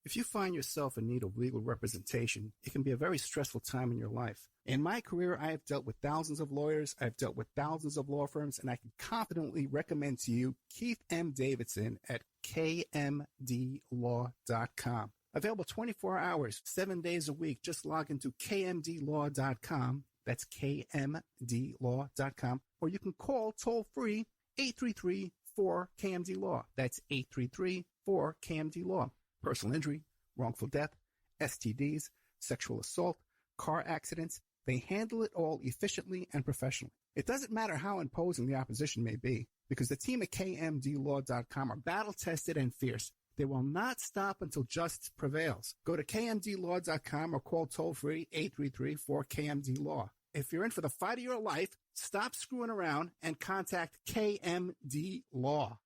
If you find yourself in need of legal representation, it can be a very stressful time in your life. In my career, I have dealt with thousands of lawyers, I've dealt with thousands of law firms, and I can confidently recommend to you Keith M. Davidson at kmdlaw.com. Available 24 hours, 7 days a week. Just log into kmdlaw.com. That's kmdlaw.com. Or you can call toll-free 833-4KMD-LAW. That's 833-4KMD-LAW. Personal injury, wrongful death, STDs, sexual assault, car accidents. They handle it all efficiently and professionally. It doesn't matter how imposing the opposition may be, because the team at kmdlaw.com are battle-tested and fierce. They will not stop until justice prevails. Go to kmdlaw.com or call toll-free 833-4KMD-LAW. If you're in for the fight of your life, stop screwing around and contact KMD Law.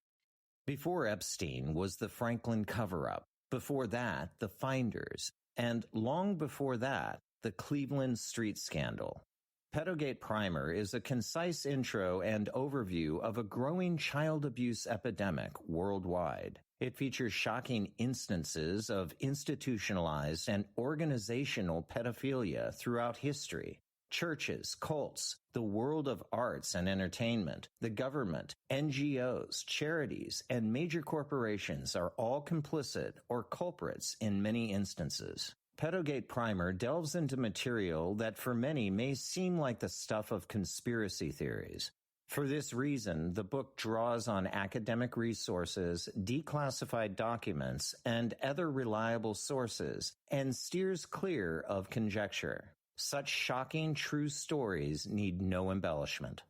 Before Epstein was the Franklin cover-up. Before that, the Finders. And long before that, the Cleveland Street Scandal. Pedogate Primer is a concise intro and overview of a growing child abuse epidemic worldwide. It features shocking instances of institutionalized and organizational pedophilia throughout history. Churches, cults, the world of arts and entertainment, the government, NGOs, charities, and major corporations are all complicit or culprits in many instances. Pedogate Primer delves into material that for many may seem like the stuff of conspiracy theories. For this reason, the book draws on academic resources, declassified documents, and other reliable sources, and steers clear of conjecture. Such shocking true stories need no embellishment.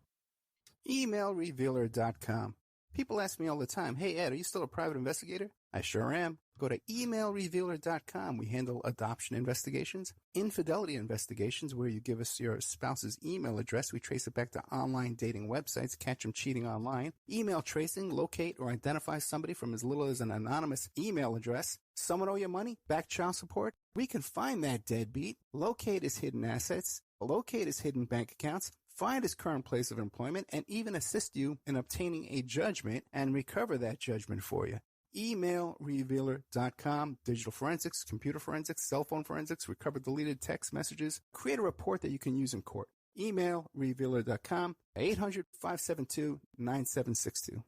Emailrevealer.com. People ask me all the time, hey Ed, are you still a private investigator? I sure am. Go to emailrevealer.com. We handle adoption investigations, infidelity investigations, where you give us your spouse's email address. We trace it back to online dating websites, catch them cheating online. Email tracing, locate or identify somebody from as little as an anonymous email address. Someone owe you money? Back child support? We can find that deadbeat, locate his hidden assets, locate his hidden bank accounts, find his current place of employment, and even assist you in obtaining a judgment and recover that judgment for you. Emailrevealer.com. Digital forensics, computer forensics, cell phone forensics, recover deleted text messages. Create a report that you can use in court. Emailrevealer.com, 800-572-9762.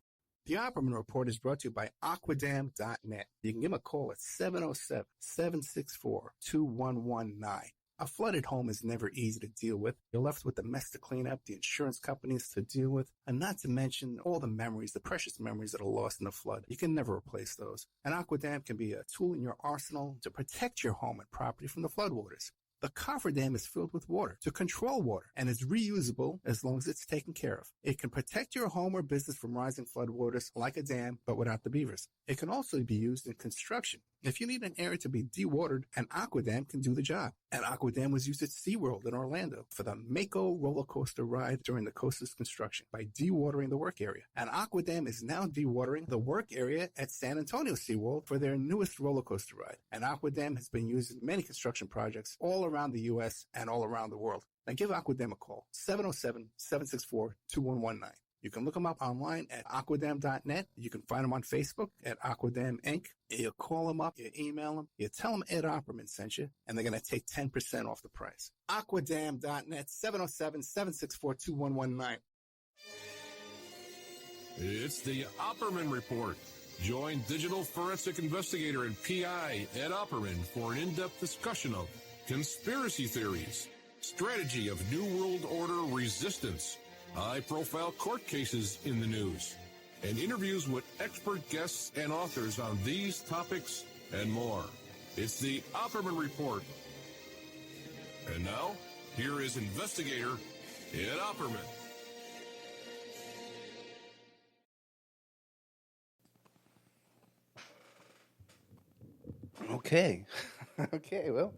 The Opperman Report is brought to you by Aquadam.net. You can give them a call at 707-764-2119. A flooded home is never easy to deal with. You're left with the mess to clean up, the insurance companies to deal with, and not to mention all the memories, the precious memories that are lost in the flood. You can never replace those. And Aquadam can be a tool in your arsenal to protect your home and property from the floodwaters. The cofferdam is filled with water to control water and is reusable as long as it's taken care of. It can protect your home or business from rising floodwaters like a dam, but without the beavers. It can also be used in construction. If you need an area to be dewatered, an Aquadam can do the job. An Aquadam was used at SeaWorld in Orlando for the Mako roller coaster ride during the coaster's construction by dewatering the work area. An Aquadam is now dewatering the work area at San Antonio SeaWorld for their newest roller coaster ride. An Aquadam has been used in many construction projects all around the U.S. and all around the world. Now give Aquadam a call, 707-764-2119. You can look them up online at aquadam.net. You can find them on Facebook at Aquadam Inc. You call them up, you email them, you tell them Ed Opperman sent you, and they're going to take 10% off the price. Aquadam.net, 707-764-2119. It's the Opperman Report. Join digital forensic investigator and PI Ed Opperman for an in-depth discussion of conspiracy theories, strategy of New World Order resistance, high-profile court cases in the news, and interviews with expert guests and authors on these topics and more. It's the Opperman Report. And now, here is investigator Ed Opperman. Okay. Okay, well,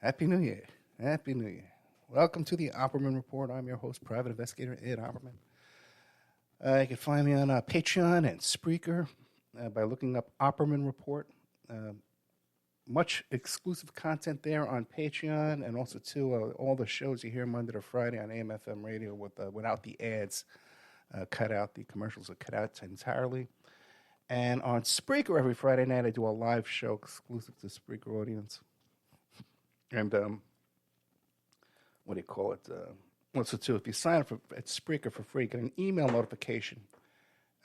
Happy New Year. Happy New Year. Welcome to the Opperman Report. I'm your host, Private Investigator Ed Opperman. You can find me on Patreon and Spreaker by looking up Opperman Report. Much exclusive content there on Patreon, and also, too, all the shows you hear Monday to Friday on AM/FM radio without the ads cut out. The commercials are cut out entirely. And on Spreaker every Friday night, I do a live show exclusive to Spreaker audience. And what do you call it? What's it too? If you sign up at Spreaker for free, get an email notification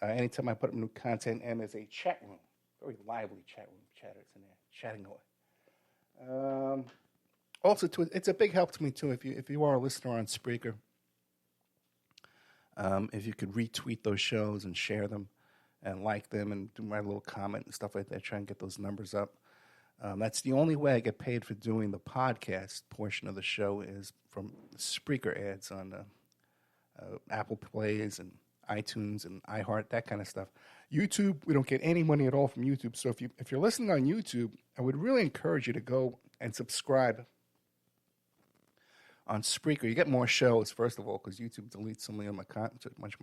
anytime I put up new content. And there's a chat room, very lively chat room. Chatters in there, chatting away. Also, it's a big help to me too if you are a listener on Spreaker. If you could retweet those shows and share them and like them and do my little comment and stuff like that, try and get those numbers up. That's the only way I get paid for doing the podcast portion of the show is from Spreaker ads on Apple Plays and iTunes and iHeart, that kind of stuff. YouTube, we don't get any money at all from YouTube. So if you're listening on YouTube, I would really encourage you to go and subscribe on Spreaker. You get more shows, first of all, because YouTube deletes so much of my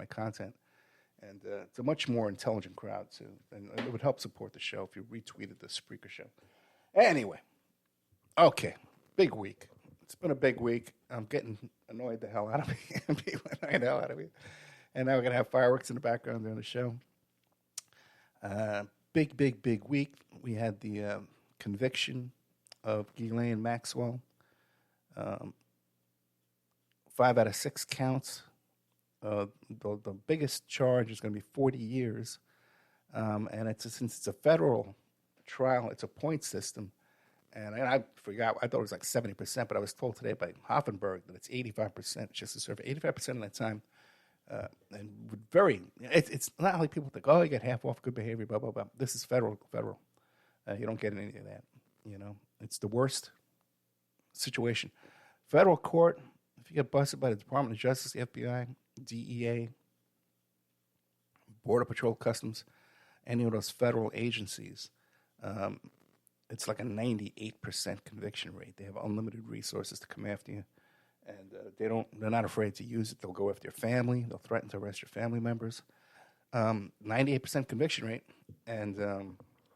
content. And it's a much more intelligent crowd, too. And it would help support the show if you retweeted the Spreaker show. Anyway, okay, big week. It's been a big week. I'm getting annoyed the hell out of me. And now we're going to have fireworks in the background during the show. Big week. We had the conviction of Ghislaine Maxwell. 5 out of 6 counts. The biggest charge is going to be 40 years. And since it's a federal trial, it's a point system. And I forgot, I thought it was like 70%, but I was told today by Hoffenberg that it's 85%, just to serve 85% of that time. And it's not like people think, oh, you get half off good behavior, blah, blah, blah. This is federal. You don't get any of that, It's the worst situation. Federal court, if you get busted by the Department of Justice, the FBI, DEA, Border Patrol, Customs, any of those federal agencies, it's like a 98% conviction rate. They have unlimited resources to come after you, and they're not afraid to use it. They'll go after your family. They'll threaten to arrest your family members. 98% conviction rate, and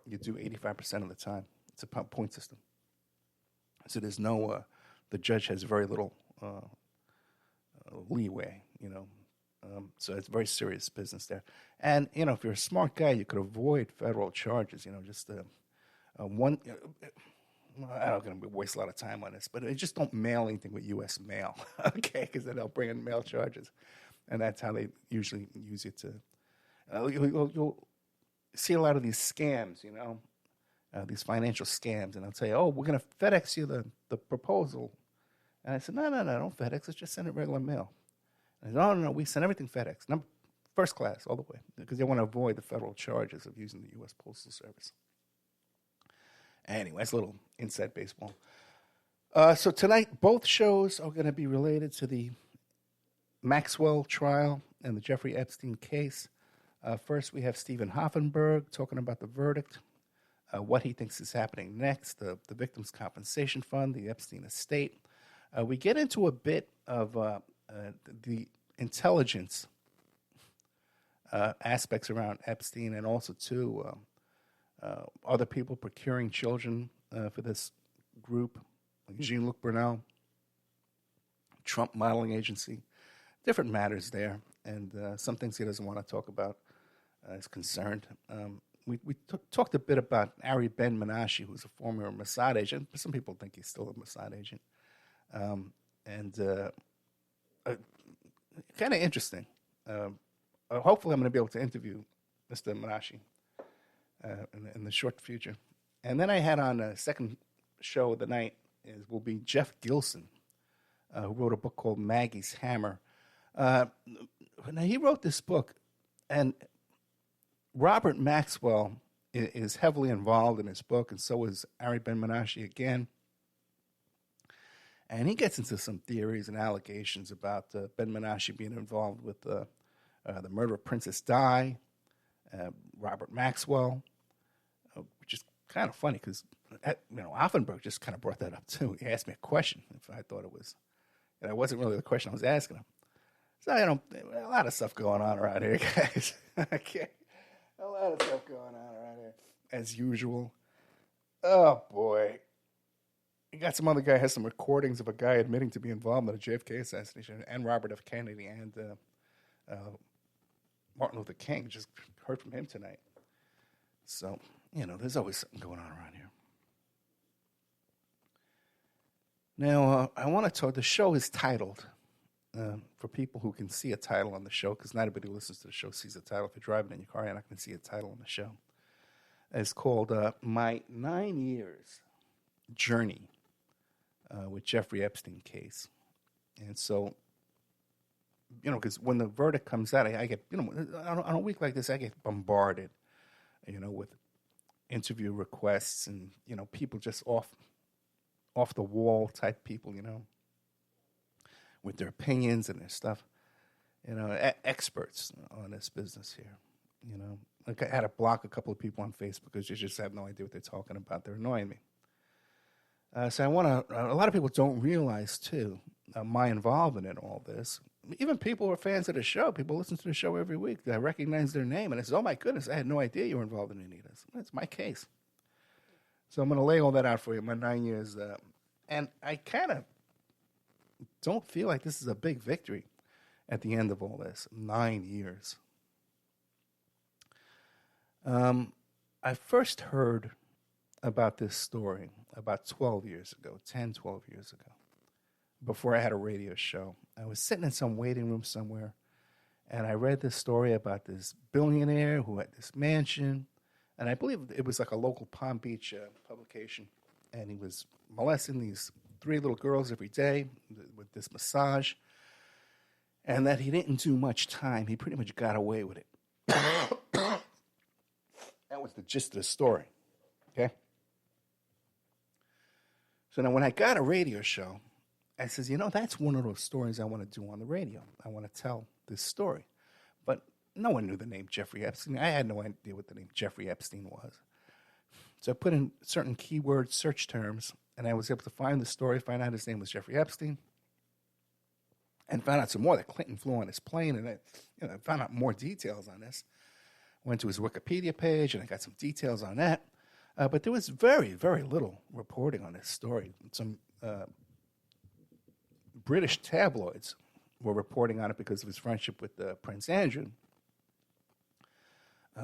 you do 85% of the time. It's a point system. So there's no, the judge has very little leeway, so it's very serious business there. And, if you're a smart guy, you could avoid federal charges, just one. I'm not going to waste a lot of time on this, but just don't mail anything with U.S. mail, okay? Because then they'll bring in mail charges, and that's how they usually use it to. You'll see a lot of these scams, these financial scams, and they'll say, "Oh, we're going to FedEx you the proposal," and I said, "No, don't FedEx. Let's just send it regular mail." And I said, "No, we send everything FedEx, first class all the way, because they want to avoid the federal charges of using the U.S. Postal Service." Anyway, that's a little inside baseball. So tonight, both shows are going to be related to the Maxwell trial and the Jeffrey Epstein case. First, we have Stephen Hoffenberg talking about the verdict, what he thinks is happening next, the Victims' Compensation Fund, the Epstein estate. We get into a bit of the intelligence aspects around Epstein, and also, too, other people procuring children for this group, like Jean-Luc Brunel, Trump modeling agency, different matters there, and some things he doesn't want to talk about is concerned. We talked a bit about Ari Ben Menashe, who's a former Mossad agent. Some people think he's still a Mossad agent. Kind of interesting. Hopefully I'm going to be able to interview Mr. Menashe in the short future. And then I had on a second show of the night will be Jeff Gilson, who wrote a book called Maggie's Hammer. Now, he wrote this book, and Robert Maxwell is heavily involved in this book, and so is Ari Ben Menashe again. And he gets into some theories and allegations about Ben Menashe being involved with the murder of Princess Di, Robert Maxwell, which is kind of funny because Offenberg just kind of brought that up too. He asked me a question if I thought it was, and it wasn't really the question I was asking him. So a lot of stuff going on around here, guys. Okay, a lot of stuff going on around here as usual. Oh boy. You got some other guy has some recordings of a guy admitting to be involved in the JFK assassination, and Robert F. Kennedy, and Martin Luther King. Just heard from him tonight. So, there's always something going on around here. Now, I want to talk, the show is titled, for people who can see a title on the show, because not everybody who listens to the show sees a title. If you're driving in your car, you're not going to see a title on the show. It's called My 9 Years Journey with Jeffrey Epstein Case. And so, because when the verdict comes out, I get, on a week like this, I get bombarded, with interview requests and, people just off the wall type people, with their opinions and their stuff, experts on this business here, Like I had to block a couple of people on Facebook because you just have no idea what they're talking about. They're annoying me. So a lot of people don't realize, too, my involvement in all this. Even people who are fans of the show, people listen to the show every week. I recognize their name, and I say, oh, my goodness, I had no idea you were involved in any of this. That's my case. So I'm going to lay all that out for you, my 9 years. And I kind of don't feel like this is a big victory at the end of all this. 9 years. I first heard about this story about 12 years ago, 10, 12 years ago, before I had a radio show. I was sitting in some waiting room somewhere, and I read this story about this billionaire who had this mansion, and I believe it was like a local Palm Beach publication, and he was molesting these 3 little girls every day with this massage, and that he didn't do much time. He pretty much got away with it. That was the gist of the story, okay? So now when I got a radio show, I says, that's one of those stories I want to do on the radio. I want to tell this story. But no one knew the name Jeffrey Epstein. I had no idea what the name Jeffrey Epstein was. So I put in certain keyword search terms, and I was able to find the story, find out his name was Jeffrey Epstein, and found out some more that Clinton flew on his plane, and I found out more details on this. Went to his Wikipedia page, and I got some details on that. But there was very, very little reporting on this story. Some British tabloids were reporting on it because of his friendship with Prince Andrew.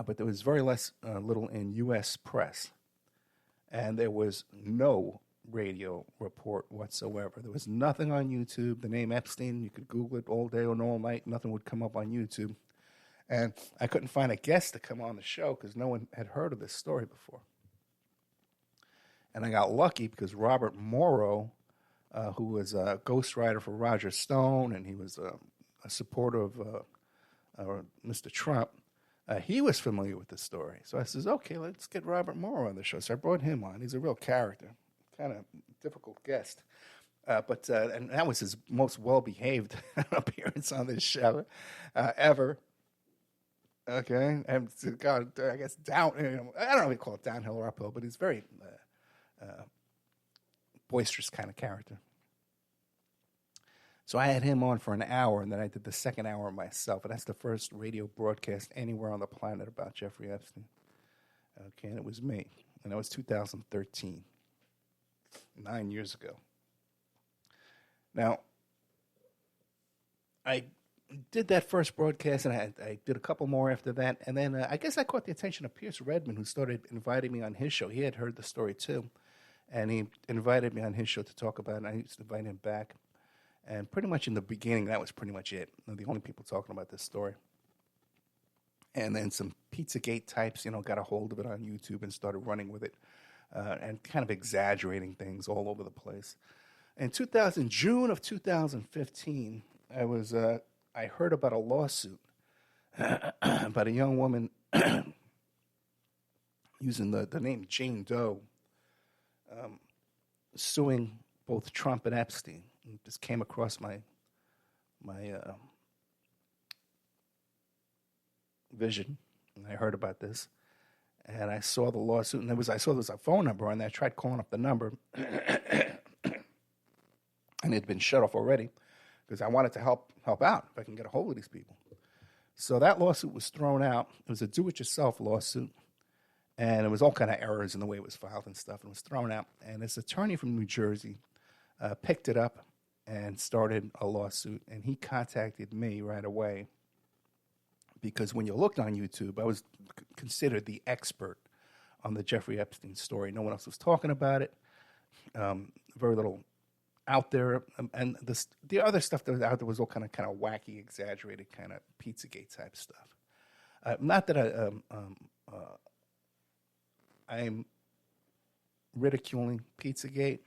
But there was very little in U.S. press. And there was no radio report whatsoever. There was nothing on YouTube. The name Epstein, you could Google it all day or all night. Nothing would come up on YouTube. And I couldn't find a guest to come on the show because no one had heard of this story before. And I got lucky because Robert Morrow, who was a ghostwriter for Roger Stone, and he was a supporter of Mr. Trump, he was familiar with the story. So I says, okay, let's get Robert Morrow on the show. So I brought him on. He's a real character, kind of difficult guest. But that was his most well-behaved appearance on this show ever. Okay, and God, I guess I don't know if you call it downhill or uphill, but he's very boisterous kind of character. So I had him on for an hour, and then I did the second hour myself, and that's the first radio broadcast anywhere on the planet about Jeffrey Epstein. Okay, and it was me, and that was 2013, 9 years ago. Now, I did that first broadcast, and I did a couple more after that. And then I guess I caught the attention of Pierce Redmond, who started inviting me on his show. He had heard the story, too. And he invited me on his show to talk about it. And I used to invite him back. And pretty much in the beginning, that was pretty much it. The only people talking about this story. And then some Pizzagate types, got a hold of it on YouTube and started running with it and kind of exaggerating things all over the place. In June of 2015, I heard about a lawsuit about a young woman using the name Jane Doe suing both Trump and Epstein. And this came across my vision, and I heard about this, and I saw the lawsuit, and I saw there was a phone number on there. I tried calling up the number, and it had been shut off already, because I wanted to help out if I can get a hold of these people. So that lawsuit was thrown out. It was a do-it-yourself lawsuit, and it was all kind of errors in the way it was filed and stuff, and it was thrown out. And this attorney from New Jersey picked it up and started a lawsuit, and he contacted me right away because when you looked on YouTube, I was considered the expert on the Jeffrey Epstein story. No one else was talking about it. Very little out there, and the other stuff that was out there was all kind of wacky, exaggerated, kind of Pizzagate type stuff. Not that I'm ridiculing Pizzagate,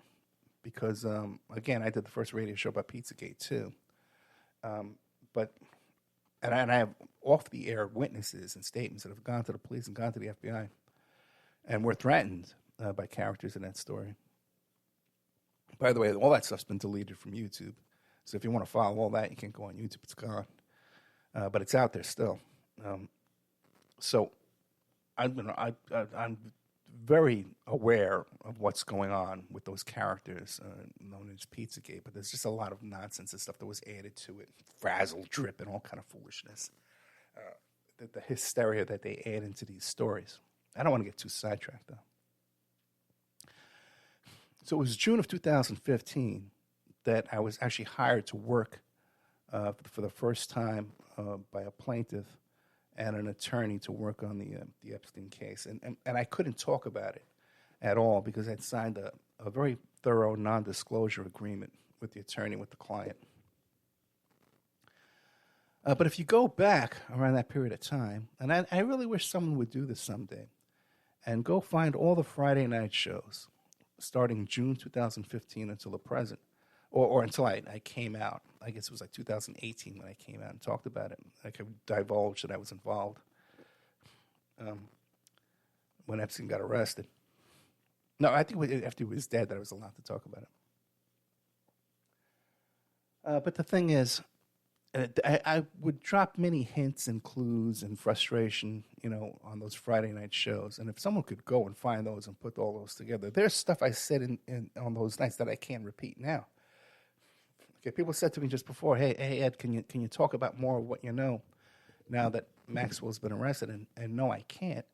because again, I did the first radio show about Pizzagate too. But I have off the air witnesses and statements that have gone to the police and gone to the FBI, and were threatened by characters in that story. By the way, all that stuff's been deleted from YouTube. So if you want to follow all that, you can't go on YouTube. It's gone. But it's out there still. So I'm very aware of what's going on with those characters known as Pizzagate. But there's just a lot of nonsense and stuff that was added to it. Frazzle, drip, and all kind of foolishness. The hysteria that they add into these stories. I don't want to get too sidetracked, though. So it was June of 2015 that I was actually hired to work for the first time by a plaintiff and an attorney to work on the Epstein case. And I couldn't talk about it at all because I'd signed a very thorough non-disclosure agreement with the attorney, with the client. But if you go back around that period of time, and I really wish someone would do this someday, and go find all the Friday night shows, starting June 2015 until the present, or until I came out. I guess it was like 2018 when I came out and talked about it. I could divulge that I was involved when Epstein got arrested. No, I think after he was dead that I was allowed to talk about it. But the thing is, I would drop many hints and clues and frustration, on those Friday night shows. And if someone could go and find those and put all those together, there's stuff I said in on those nights that I can't repeat now. Okay, people said to me just before, "Hey, Ed, can you talk about more of what you know now that Maxwell's been arrested?" And no, I can't.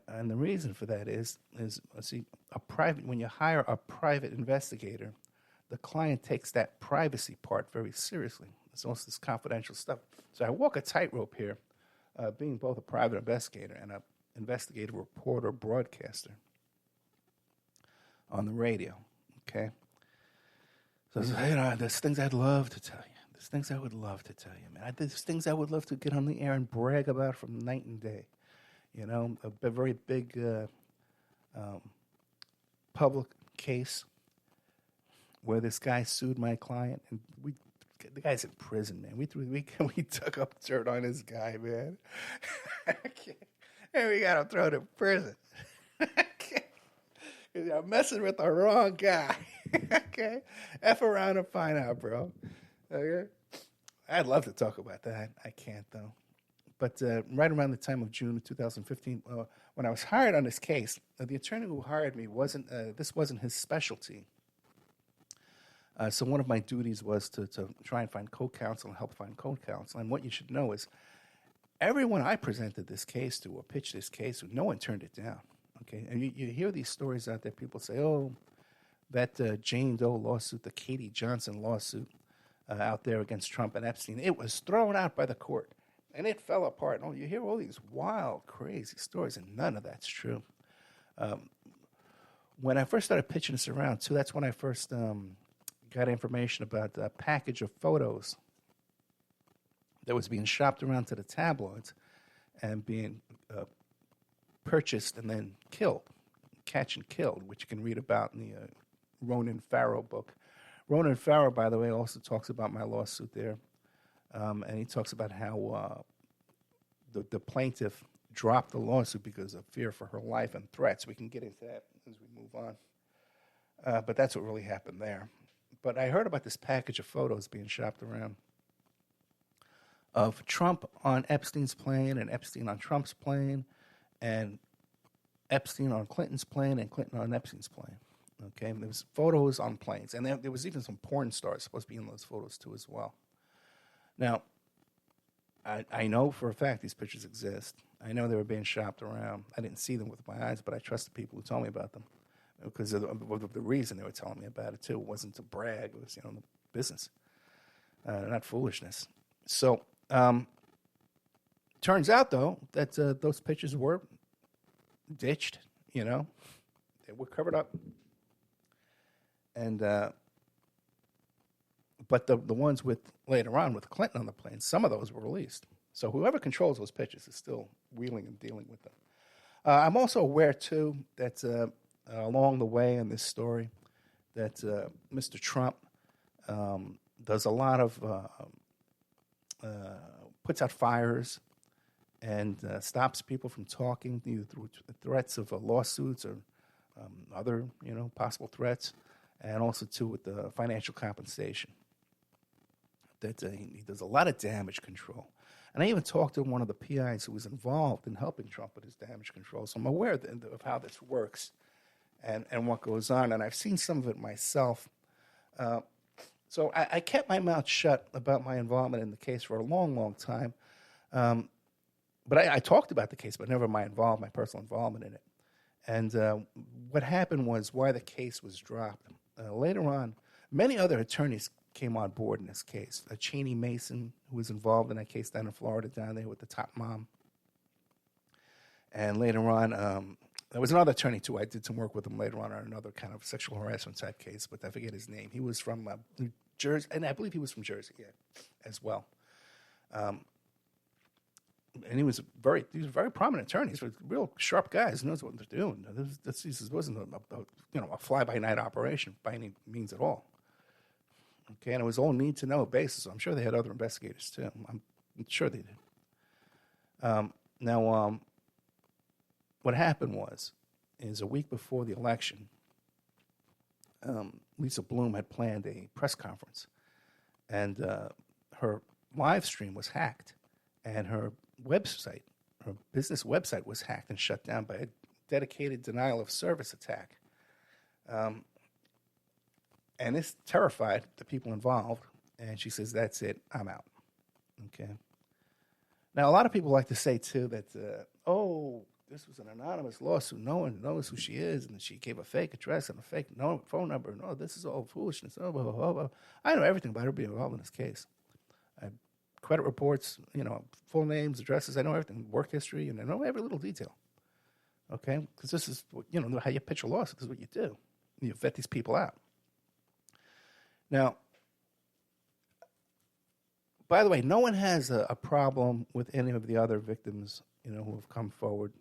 And the reason for that is see, when you hire a private investigator, the client takes that privacy part very seriously. It's also this confidential stuff. So I walk a tightrope here, being both a private investigator and an investigative reporter, broadcaster on the radio. Okay? So there's things I'd love to tell you. There's things I would love to tell you, man. There's things I would love to get on the air and brag about from night and day. A very big public case where this guy sued my client, and the guy's in prison, man. We took up dirt on this guy, man. And we got him thrown in prison. Because you're messing with the wrong guy. Okay? F around and find out, bro. Okay? I'd love to talk about that. I can't, though. But right around the time of June of 2015, when I was hired on this case, the attorney who hired me this wasn't his specialty. So one of my duties was to try and find co-counsel and help find co-counsel. And what you should know is everyone I presented this case to or pitched this case to, no one turned it down. Okay, and you hear these stories out there. People say, "Oh, that Jane Doe lawsuit, the Katie Johnson lawsuit out there against Trump and Epstein, it was thrown out by the court and it fell apart." Oh, you hear all these wild, crazy stories, and none of that's true. When I first started pitching this around, too, that's when I first got information about a package of photos that was being shopped around to the tabloids and being purchased and then killed, catch and killed, which you can read about in the Ronan Farrow book. Ronan Farrow, by the way, also talks about my lawsuit there, and he talks about how the plaintiff dropped the lawsuit because of fear for her life and threats. We can get into that as we move on. But that's what really happened there. But I heard about this package of photos being shopped around of Trump on Epstein's plane and Epstein on Trump's plane and Epstein on Clinton's plane and Clinton on Epstein's plane. Okay, and there was photos on planes. And there was even some porn stars supposed to be in those photos too as well. Now, I know for a fact these pictures exist. I know they were being shopped around. I didn't see them with my eyes, but I trust the people who told me about them. Because of the reason they were telling me about it, too. It wasn't to brag. It was, the business, not foolishness. So, turns out, though, that those pictures were ditched, They were covered up. And but the ones with later on with Clinton on the plane, some of those were released. So whoever controls those pitches is still wheeling and dealing with them. I'm also aware, too, that along the way in this story, that Mr. Trump does a lot of, puts out fires and stops people from talking, either through threats of lawsuits or other, possible threats, and also, too, with the financial compensation. That he does a lot of damage control. And I even talked to one of the PIs who was involved in helping Trump with his damage control. So I'm aware of how this works and what goes on. And I've seen some of it myself. So I kept my mouth shut about my involvement in the case for a long, long time. But I talked about the case, but never my personal involvement in it. And what happened was why the case was dropped. Later on, many other attorneys came on board in this case. Cheney Mason, who was involved in that case down in Florida, down there with the top mom. And later on, there was another attorney, too. I did some work with him later on another kind of sexual harassment type case, but I forget his name. He was from New Jersey, and I believe he was from Jersey, as well. And he was a very prominent attorney. He's a real sharp guy. He knows what they're doing. This wasn't a fly-by-night operation by any means at all. Okay, and it was all need-to-know basis. So I'm sure they had other investigators, too. I'm sure they did. Now, what happened is a week before the election, Lisa Bloom had planned a press conference, and her live stream was hacked, and her business website was hacked and shut down by a dedicated denial-of-service attack. And this terrified the people involved, and she says, that's it, I'm out. Okay. Now, a lot of people like to say, too, that, this was an anonymous lawsuit. No one knows who she is, and she gave a fake address and a fake phone number. No, this is all foolishness. Oh, blah, blah, blah, blah. I know everything about her being involved in this case. I have credit reports, full names, addresses. I know everything, work history, and I know every little detail. Okay? Because this is, how you pitch a lawsuit. This is what you do. You vet these people out. Now, by the way, no one has a problem with any of the other victims, who have come forward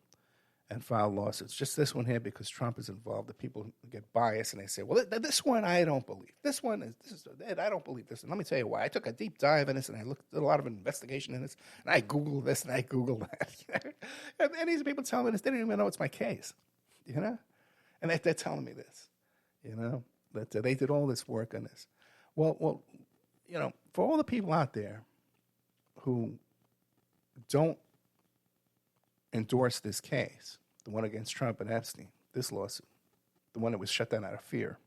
and filed lawsuits. Just this one here, because Trump is involved, the people get biased and they say, well, this one I don't believe. I don't believe this. And let me tell you why. I took a deep dive in this and I did a lot of investigation in this, and I Googled this and I Googled that. And these people telling me this, they don't even know it's my case, And they're telling me this, that they did all this work on this. Well, for all the people out there who don't endorse this case, the one against Trump and Epstein, this lawsuit, the one that was shut down out of fear,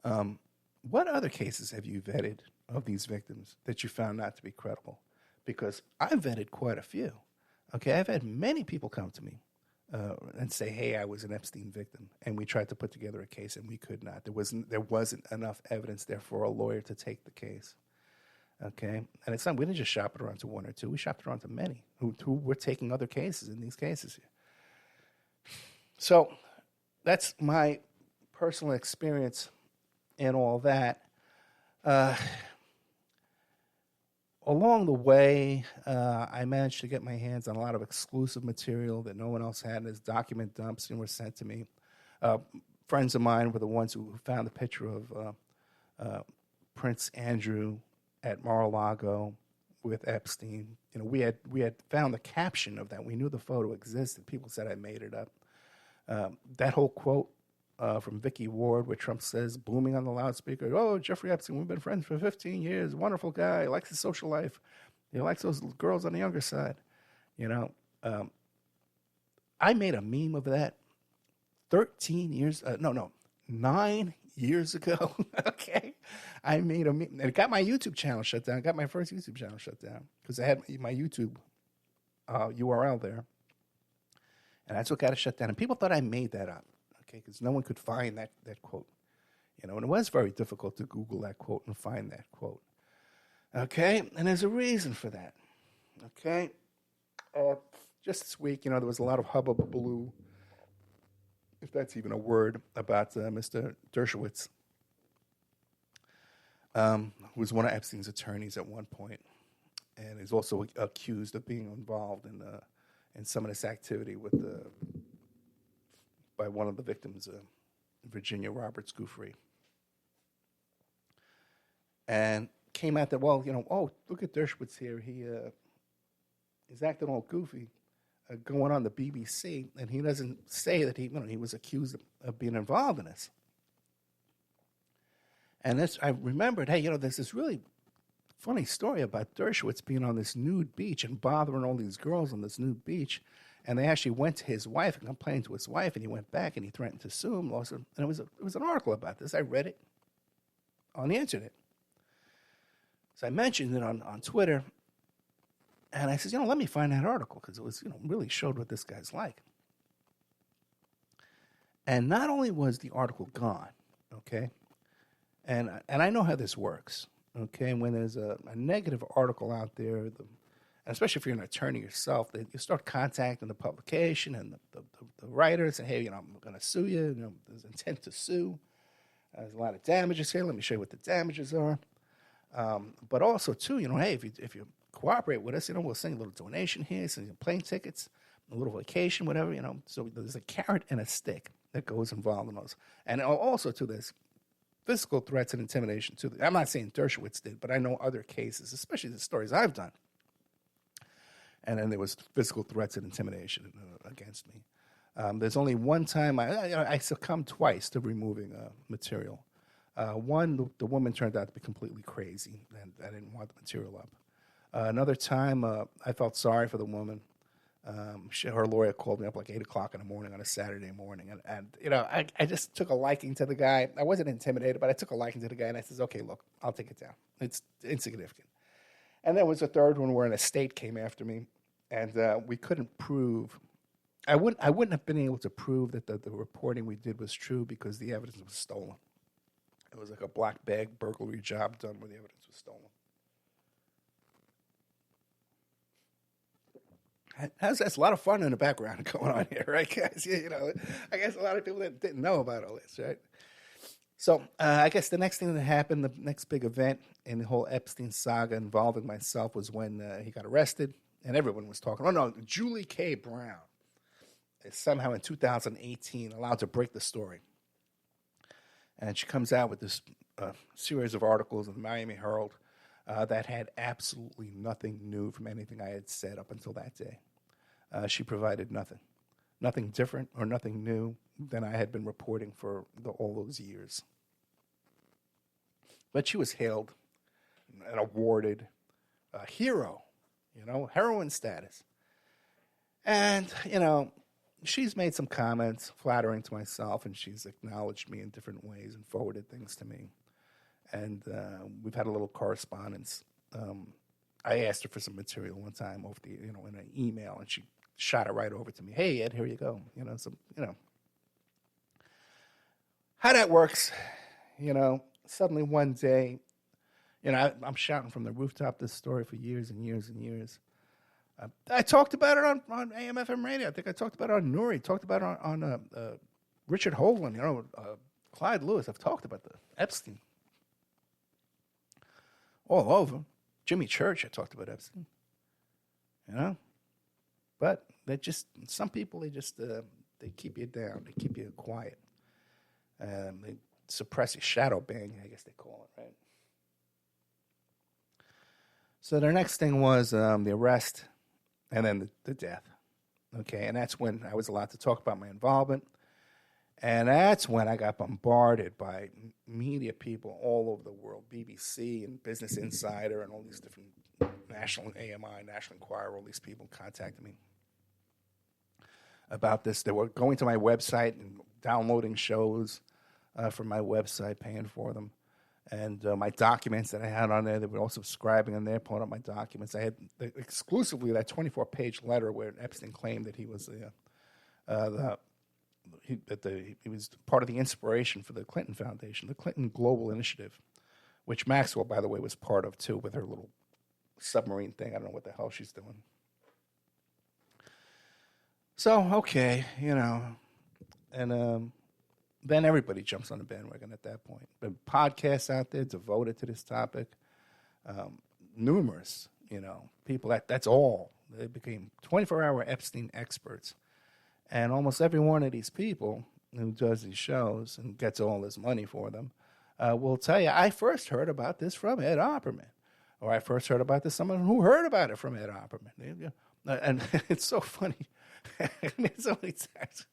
what other cases have you vetted of these victims that you found not to be credible? Because I've vetted quite a few. Okay, I've had many people come to me and say, hey, I was an Epstein victim, and we tried to put together a case, and we could not. There wasn't enough evidence there for a lawyer to take the case. Okay, and it's not. We didn't just shop it around to one or two. We shopped it around to many who were taking other cases in these cases here. So that's my personal experience in all that. Along the way, I managed to get my hands on a lot of exclusive material that no one else had. As document dumps were sent to me. Friends of mine were the ones who found the picture of Prince Andrew at Mar-a-Lago with Epstein. We had found the caption of that. We knew the photo existed. People said I made it up. That whole quote from Vicky Ward, where Trump says, booming on the loudspeaker, "Oh, Jeffrey Epstein, we've been friends for 15 years. Wonderful guy. Likes his social life. He likes those girls on the younger side." I made a meme of that 9 years ago. Okay, I made a meme, and it got my YouTube channel shut down. Got my first YouTube channel shut down because I had my YouTube URL there, and that's what got it shut down. And people thought I made that up. Because no one could find that quote, and it was very difficult to Google that quote and find that quote. Okay, and there's a reason for that. Okay, just this week, there was a lot of hubbub if that's even a word, about Mr. Dershowitz, who was one of Epstein's attorneys at one point, and is also accused of being involved in some of this activity by one of the victims, Virginia Roberts Giuffre. And came out that, well, oh, look at Dershowitz here. He's acting all goofy, going on the BBC, and he doesn't say that he was accused of being involved in this. And I remembered, hey, there's this really funny story about Dershowitz being on this nude beach and bothering all these girls on this nude beach. And they actually went to his wife and complained to his wife, and he went back and he threatened to sue him. And it was an article about this. I read it on the internet. So I mentioned it on Twitter, and I said, let me find that article, because it was, really showed what this guy's like. And not only was the article gone, okay, and I know how this works, okay, when there's a negative article out there, and especially if you're an attorney yourself, you start contacting the publication and the writer and say, hey, I'm going to sue you. There's intent to sue. There's a lot of damages here. Let me show you what the damages are. But also, too, hey, if you cooperate with us, we'll send you a little donation here, send you plane tickets, a little vacation, whatever, So there's a carrot and a stick that goes involved in those. And also, too, there's physical threats and intimidation, too. I'm not saying Dershowitz did, but I know other cases, especially the stories I've done. And then there was physical threats and intimidation against me. There's only one time I succumbed twice to removing material. One, the woman turned out to be completely crazy, and I didn't want the material up. Another time, I felt sorry for the woman. Her lawyer called me up like 8 o'clock in the morning on a Saturday morning, and I just took a liking to the guy. I wasn't intimidated, but I took a liking to the guy, and I said, okay, look, I'll take it down. It's insignificant. And there was a third one where an estate came after me, and we couldn't prove. I wouldn't have been able to prove that the reporting we did was true because the evidence was stolen. It was like a black bag burglary job done where the evidence was stolen. That's a lot of fun in the background going on here, right, guys? I guess a lot of people didn't know about all this, right? So I guess the next thing that happened, the next big event in the whole Epstein saga involving myself was when he got arrested, and everyone was talking. Oh, no, Julie K. Brown is somehow in 2018 allowed to break the story. And she comes out with this series of articles in the Miami Herald that had absolutely nothing new from anything I had said up until that day. She provided nothing different or nothing new than I had been reporting for all those years. But she was hailed and awarded a hero, heroine status. And, she's made some comments flattering to myself, and she's acknowledged me in different ways and forwarded things to me. And we've had a little correspondence. I asked her for some material one time over in an email, and she shot it right over to me. Hey, Ed, here you go. How that works, suddenly one day, I'm shouting from the rooftop this story for years and years and years. I talked about it on AM/FM radio. I think I talked about it on Nuri. Talked about it on Richard Hovland. Clyde Lewis. I've talked about the Epstein all over. Jimmy Church. I talked about Epstein. But some people they keep you down. They keep you quiet. They suppress you. Shadow bang, I guess they call it, right? So the next thing was the arrest. And then the death, okay? And that's when I was allowed to talk about my involvement. And that's when I got bombarded by media people all over the world, BBC and Business Insider and all these different National AMI, National Enquirer, all these people contacted me about this. They were going to my website and downloading shows from my website, paying for them. And my documents that I had on there, they were all subscribing on there, pulling up my documents. I had exclusively that 24-page letter where Epstein claimed that he was he was part of the inspiration for the Clinton Foundation, the Clinton Global Initiative, which Maxwell, by the way, was part of too with her little submarine thing. I don't know what the hell she's doing. So, okay, And then everybody jumps on the bandwagon at that point. But podcasts out there devoted to this topic, numerous, people, that's all. They became 24-hour Epstein experts. And almost every one of these people who does these shows and gets all this money for them will tell you, I first heard about this from Ed Opperman. Or I first heard about this, someone who heard about it from Ed Opperman. And it's so funny. It's only text.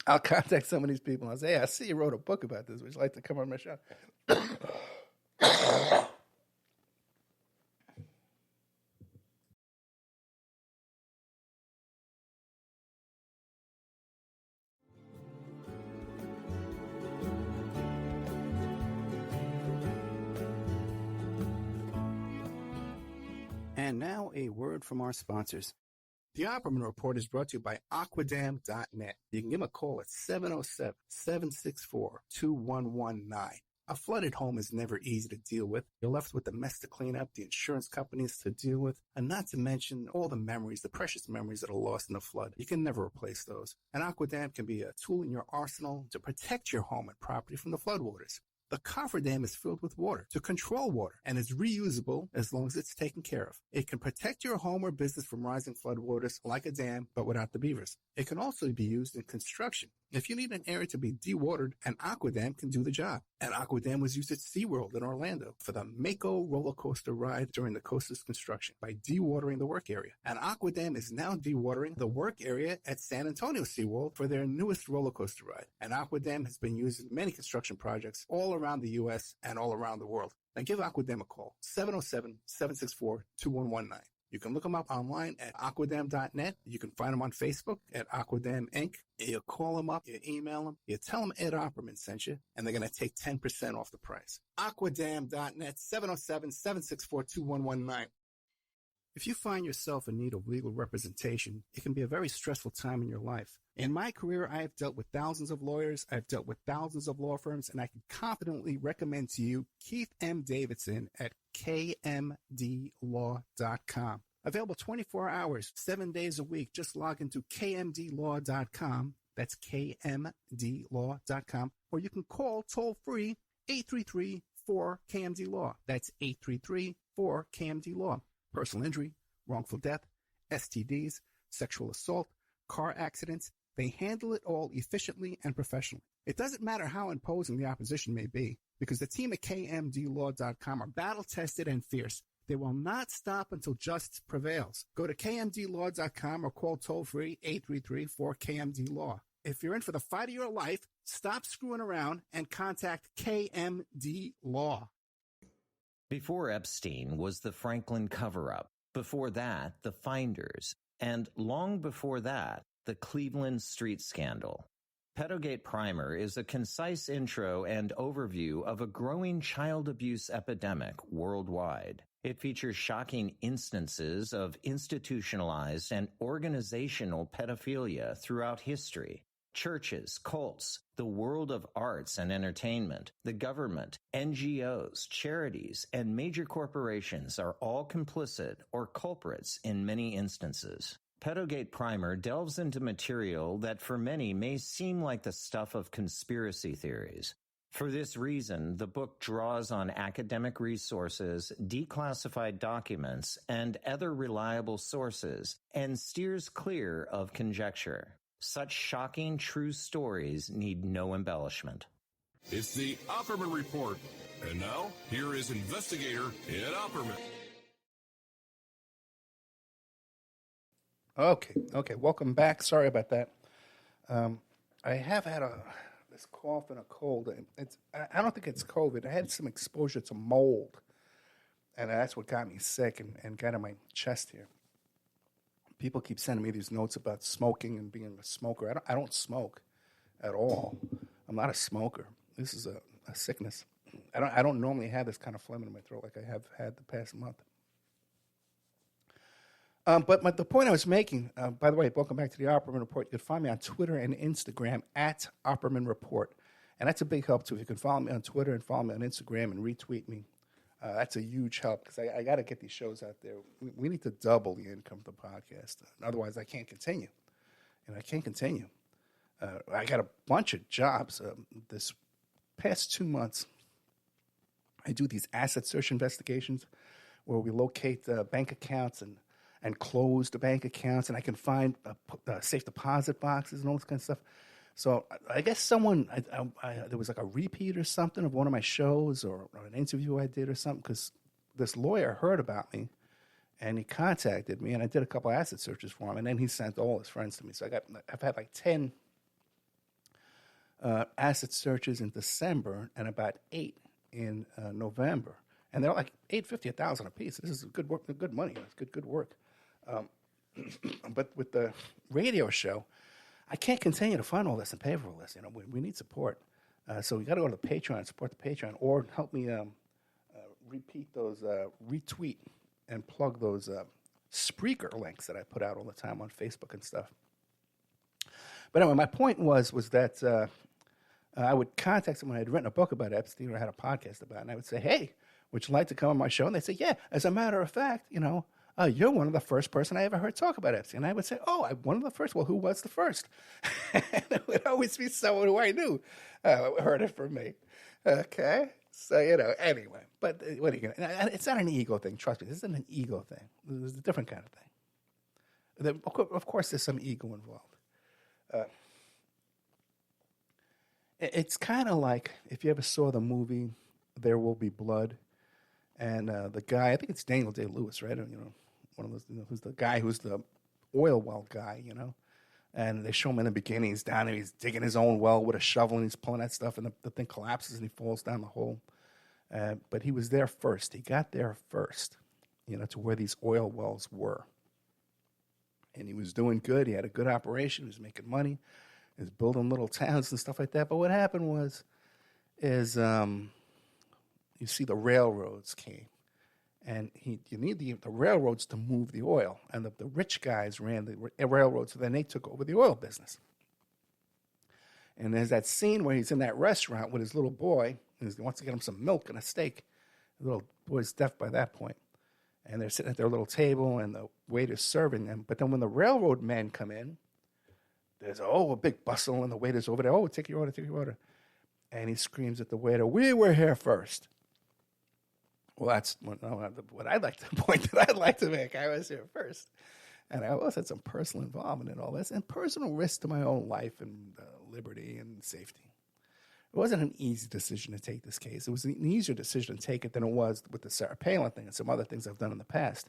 I'll contact some of these people and I'll say, hey, I see you wrote a book about this. Would you like to come on my show? And now a word from our sponsors. The Opperman Report is brought to you by Aquadam.net. You can give them a call at 707-764-2119. A flooded home is never easy to deal with. You're left with the mess to clean up, the insurance companies to deal with, and not to mention all the memories, the precious memories that are lost in the flood. You can never replace those. And Aquadam can be a tool in your arsenal to protect your home and property from the floodwaters. The cofferdam is filled with water to control water and is reusable as long as it's taken care of. It can protect your home or business from rising floodwaters like a dam, but without the beavers. It can also be used in construction. If you need an area to be dewatered, an Aquadam can do the job. An Aquadam was used at SeaWorld in Orlando for the Mako roller coaster ride during the coaster's construction by dewatering the work area. An Aquadam is now dewatering the work area at San Antonio SeaWorld for their newest roller coaster ride. An Aquadam has been used in many construction projects all around the U.S. and all around the world. Now give Aquadam a call, 707-764-2119. You can look them up online at aquadam.net. You can find them on Facebook at Aquadam Inc. You call them up, you email them, you tell them Ed Opperman sent you, and they're going to take 10% off the price. Aquadam.net, 707-764-2119. If you find yourself in need of legal representation, it can be a very stressful time in your life. In my career, I have dealt with thousands of lawyers, I've dealt with thousands of law firms, and I can confidently recommend to you Keith M. Davidson at kmdlaw.com. Available 24 hours, 7 days a week. Just log into kmdlaw.com. That's kmdlaw.com. Or you can call toll-free 833-4KMD-LAW. That's 833-4KMD-LAW. Personal injury, wrongful death, STDs, sexual assault, car accidents. They handle it all efficiently and professionally. It doesn't matter how imposing the opposition may be, because the team at kmdlaw.com are battle-tested and fierce. They will not stop until justice prevails. Go to kmdlaw.com or call toll-free 833-4KMD-LAW. If you're in for the fight of your life, stop screwing around and contact KMD Law. Before Epstein was the Franklin cover-up. Before that, the Finders. And long before that, the Cleveland street scandal. Pedogate Primer is a concise intro and overview of a growing child abuse epidemic worldwide. It features shocking instances of institutionalized and organizational pedophilia throughout history. Churches, cults, the world of arts and entertainment, the government, NGOs, charities, and major corporations are all complicit or culprits in many instances. Pedogate Primer delves into material that for many may seem like the stuff of conspiracy theories. For this reason, the book draws on academic resources, declassified documents, and other reliable sources, and steers clear of conjecture. Such shocking true stories need no embellishment. It's the Opperman Report. And now, here is investigator Ed Opperman. Okay. Welcome back. Sorry about that. I have had this cough and a cold. I don't think it's COVID. I had some exposure to mold, and that's what got me sick and got in my chest here. People keep sending me these notes about smoking and being a smoker. I don't smoke at all. I'm not a smoker. This is a sickness. I don't normally have this kind of phlegm in my throat like I have had the past month. But the point I was making, by the way, welcome back to the Opperman Report. You can find me on Twitter and Instagram at Opperman Report. And that's a big help, too. If you can follow me on Twitter and follow me on Instagram and retweet me, that's a huge help because I got to get these shows out there. We need to double the income of the podcast. Otherwise, I can't continue. and I can't continue. I got a bunch of jobs. This past 2 months, I do these asset search investigations where we locate bank accounts and close the bank accounts, and I can find safe deposit boxes and all this kind of stuff. So I guess someone, there was like a repeat or something of one of my shows or an interview I did or something, because this lawyer heard about me, and he contacted me, and I did a couple asset searches for him, and then he sent all his friends to me. So I've had like 10 asset searches in December and about 8 in November, and they're like $850, $1,000 a piece. This is good work, good money. It's good work. But with the radio show, I can't continue to fund all this and pay for all this. We need support. So we got to go to the Patreon and support the Patreon, or help me repeat those, retweet and plug those Spreaker links that I put out all the time on Facebook and stuff. But anyway, my point was that I would contact someone who had written a book about Epstein or had a podcast about it, and I would say, hey, would you like to come on my show? And they'd say, yeah, as a matter of fact, you're one of the first person I ever heard talk about Epstein. And I would say, oh, I'm one of the first. Well, who was the first? And it would always be someone who I knew heard it from me. Okay? So, anyway. But what are you going to... It's not an ego thing. Trust me. This isn't an ego thing. This is a different kind of thing. Of course, there's some ego involved. It's kind of like if you ever saw the movie There Will Be Blood, and the guy, I think it's Daniel Day-Lewis, right? One of those, who's the guy who's the oil well guy, and they show him in the beginning, he's down there, he's digging his own well with a shovel, and he's pulling that stuff, and the thing collapses, and he falls down the hole. But he was there first. He got there first, to where these oil wells were. And he was doing good. He had a good operation. He was making money. He was building little towns and stuff like that. But what happened is you see the railroads came. And you need the railroads to move the oil. And the rich guys ran the railroads, so then they took over the oil business. And there's that scene where he's in that restaurant with his little boy, and he wants to get him some milk and a steak. The little boy's deaf by that point. And they're sitting at their little table, and the waiter's serving them. But then when the railroad men come in, there's a big bustle, and the waiter's over there. Oh, take your order. And he screams at the waiter, we were here first. Well, that's what I'd like to point that I'd like to make. I was here first. And I also had some personal involvement in all this and personal risk to my own life and liberty and safety. It wasn't an easy decision to take this case. It was an easier decision to take it than it was with the Sarah Palin thing and some other things I've done in the past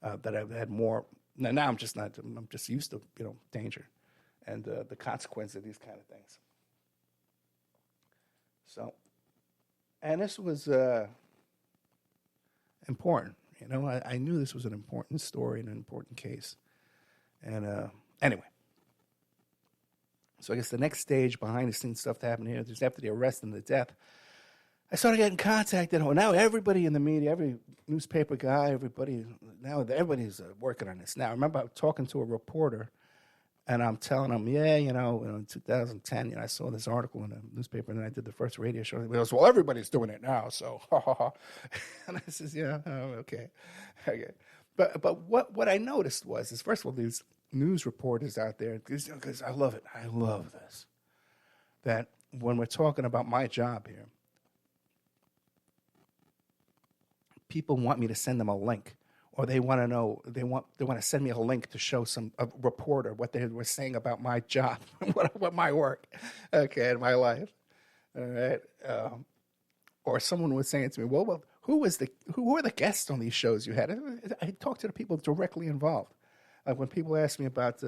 that I've had more. Now I'm just used to, danger and the consequence of these kind of things. So, and this was important. I knew this was an important story and an important case. And anyway, so I guess the next stage behind the scenes stuff that happened here, just after the arrest and the death, I started getting contacted. Now everybody in the media, every newspaper guy, everybody's working on this. Now, I remember talking to a reporter, and I'm telling him, in 2010, I saw this article in a newspaper, and then I did the first radio show. And he goes, well, everybody's doing it now, so ha, ha, ha. And I says, okay. But what I noticed is, first of all, these news reporters out there, because I love it. I love this. That when we're talking about my job here, people want me to send them a link, or they want to know, they want to send me a link to show a reporter what they were saying about my job, what my work, in my life, all right. Or someone was saying to me, well, who were the guests on these shows you had? I talked to the people directly involved. When people ask me about,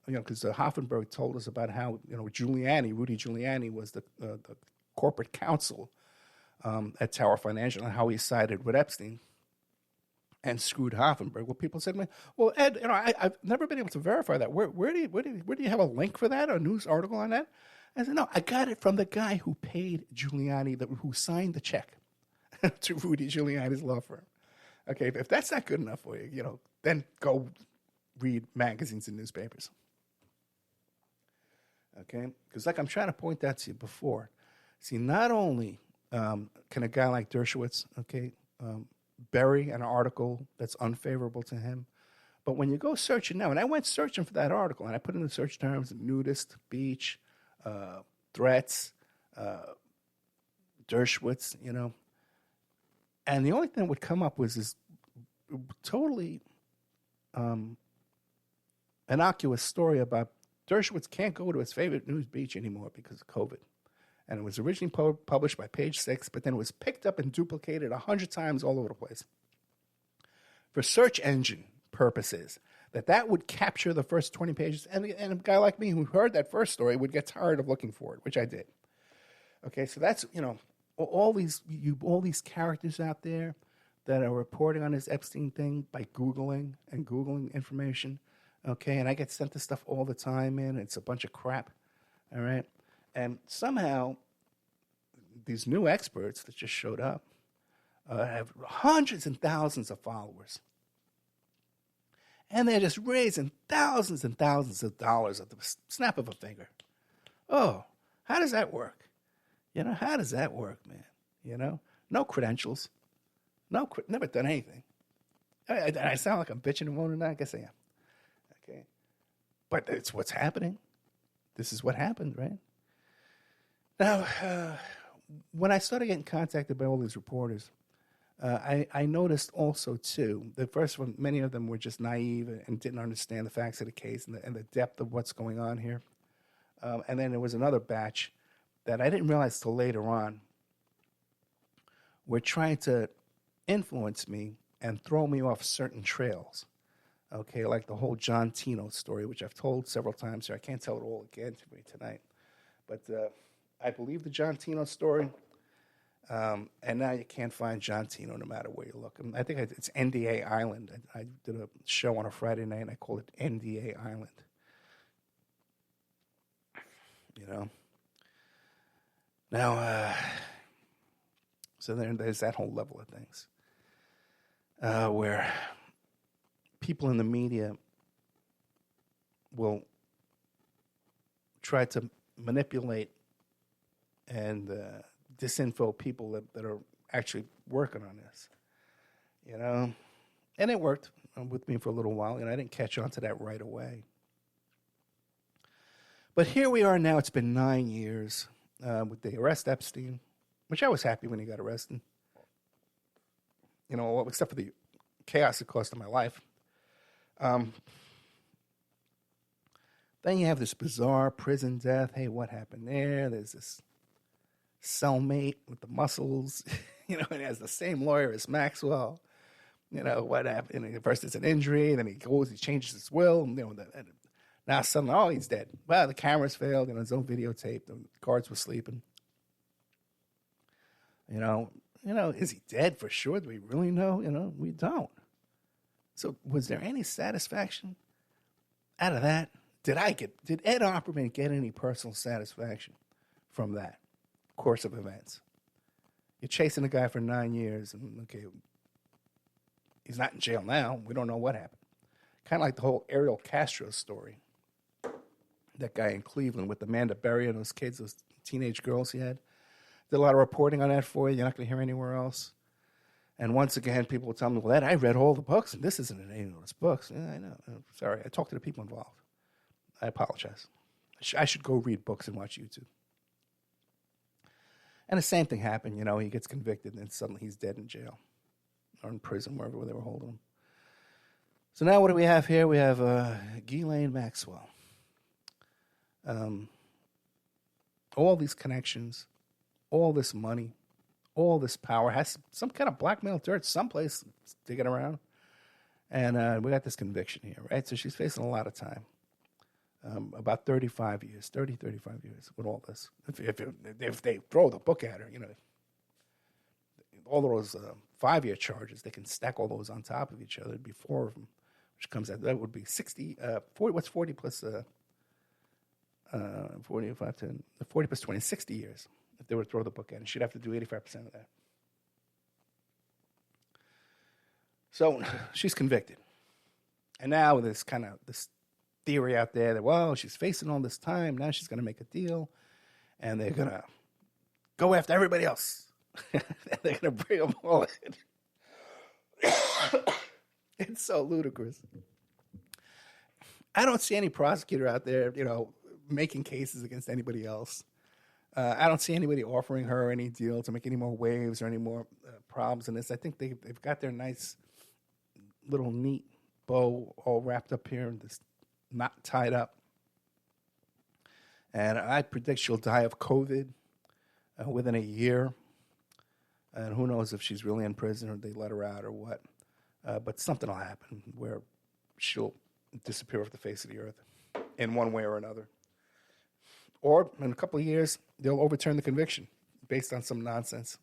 because Hoffenberg told us about how, Rudy Giuliani was the corporate counsel at Tower Financial and how he sided with Epstein and screwed Hoffenberg. Well, people said to me, well, Ed, I've never been able to verify that. Where do you have a link for that, a news article on that? I said, no, I got it from the guy who paid Giuliani, who signed the check to Rudy Giuliani's law firm. Okay, if that's not good enough for you, then go read magazines and newspapers. Okay, because like I'm trying to point out to you before, see, not only can a guy like Dershowitz, bury an article that's unfavorable to him, But when you go searching now, and I went searching for that article, and I put in the search terms nudist, beach, threats, Dershowitz, and the only thing that would come up was this totally innocuous story about Dershowitz can't go to his favorite news beach anymore because of COVID. And it was originally published by Page Six, but then it was picked up and duplicated 100 times all over the place. For search engine purposes, that would capture the first 20 pages. And a guy like me who heard that first story would get tired of looking for it, which I did. Okay, so that's, all these characters out there that are reporting on this Epstein thing by Googling information. Okay, and I get sent this stuff all the time, man. It's a bunch of crap. All right. And somehow, these new experts that just showed up have hundreds and thousands of followers. And they're just raising thousands and thousands of dollars at the snap of a finger. Oh, how does that work? How does that work, man? No credentials. Never done anything. I sound like I'm bitching and moaning. I guess I am. Okay. But it's what's happening. This is what happened, right? Now, when I started getting contacted by all these reporters, I noticed also, too, that first of all, many of them were just naive and didn't understand the facts of the case and the depth of what's going on here. And then there was another batch that I didn't realize till later on were trying to influence me and throw me off certain trails. Okay, like the whole John Tino story, which I've told several times here. I can't tell it all again to me tonight. But I believe the John Tino story, and now you can't find John Tino no matter where you look. I think it's NDA Island. I did a show on a Friday night, and I called it NDA Island. Now, so there's that whole level of things where people in the media will try to manipulate and disinfo people that are actually working on this, And it worked with me for a little while, and I didn't catch on to that right away. But here we are now. It's been 9 years with the arrest Epstein, which I was happy when he got arrested. Except for the chaos it caused in my life. Then you have this bizarre prison death. Hey, what happened there? There's this cellmate with the muscles, and he has the same lawyer as Maxwell. What happened? First it's an injury, then he changes his will, now suddenly, he's dead. Well, the cameras failed, his own videotape, the guards were sleeping. Is he dead for sure? Do we really know? We don't. So was there any satisfaction out of that? Did Ed Opperman get any personal satisfaction from that course of events? You're chasing a guy for 9 years, and okay, he's not in jail now. We don't know what happened. Kind of like the whole Ariel Castro story. That guy in Cleveland with Amanda Berry and those kids, those teenage girls he had. Did a lot of reporting on that for you. You're not going to hear anywhere else. And once again, people will tell me, well, Ed, I read all the books, and this isn't in any of those books. Yeah, I know. Sorry, I talked to the people involved. I apologize. I should go read books and watch YouTube. And the same thing happened. He gets convicted, and suddenly he's dead in jail or in prison, wherever they were holding him. So now what do we have here? We have Ghislaine Maxwell. All these connections, all this money, all this power, has some kind of blackmail dirt someplace digging around. And we got this conviction here, right? So she's facing a lot of time. About 35 years with all this. If they throw the book at her, all those 5-year charges, they can stack all those on top of each other. It'd be 4 of them, which comes out, that would be 60, 40, what's 40 plus 45 to 40 plus 20, 60 years if they were to throw the book at her. She'd have to do 85% of that. So she's convicted. And now there's kind of this theory out there that, well, she's facing all this time. Now she's going to make a deal. And they're going to go after everybody else. They're going to bring them all in. It's so ludicrous. I don't see any prosecutor out there, making cases against anybody else. I don't see anybody offering her any deal to make any more waves or any more problems in this. I think they've got their nice little neat bow all wrapped up here and just not tied up. And I predict she'll die of COVID within a year. And who knows if she's really in prison or they let her out or what. But something will happen where she'll disappear off the face of the earth in one way or another. Or in a couple of years, they'll overturn the conviction based on some nonsense.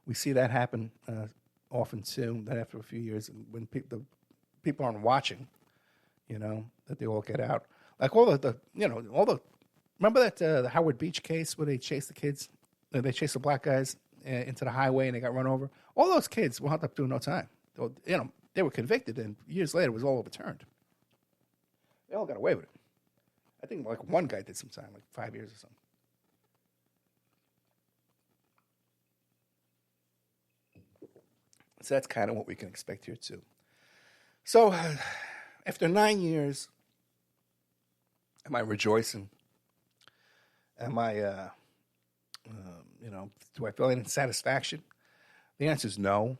We see that happen often too, that after a few years, when the people aren't watching, that they all get out. Like all the remember that the Howard Beach case where they chased the kids, they chased the black guys into the highway and they got run over? All those kids wound up doing no time. They were convicted and years later it was all overturned. They all got away with it. I think like one guy did some time, like 5 years or something. So that's kind of what we can expect here too. So after 9 years, am I rejoicing? Am I, do I feel any satisfaction? The answer is no.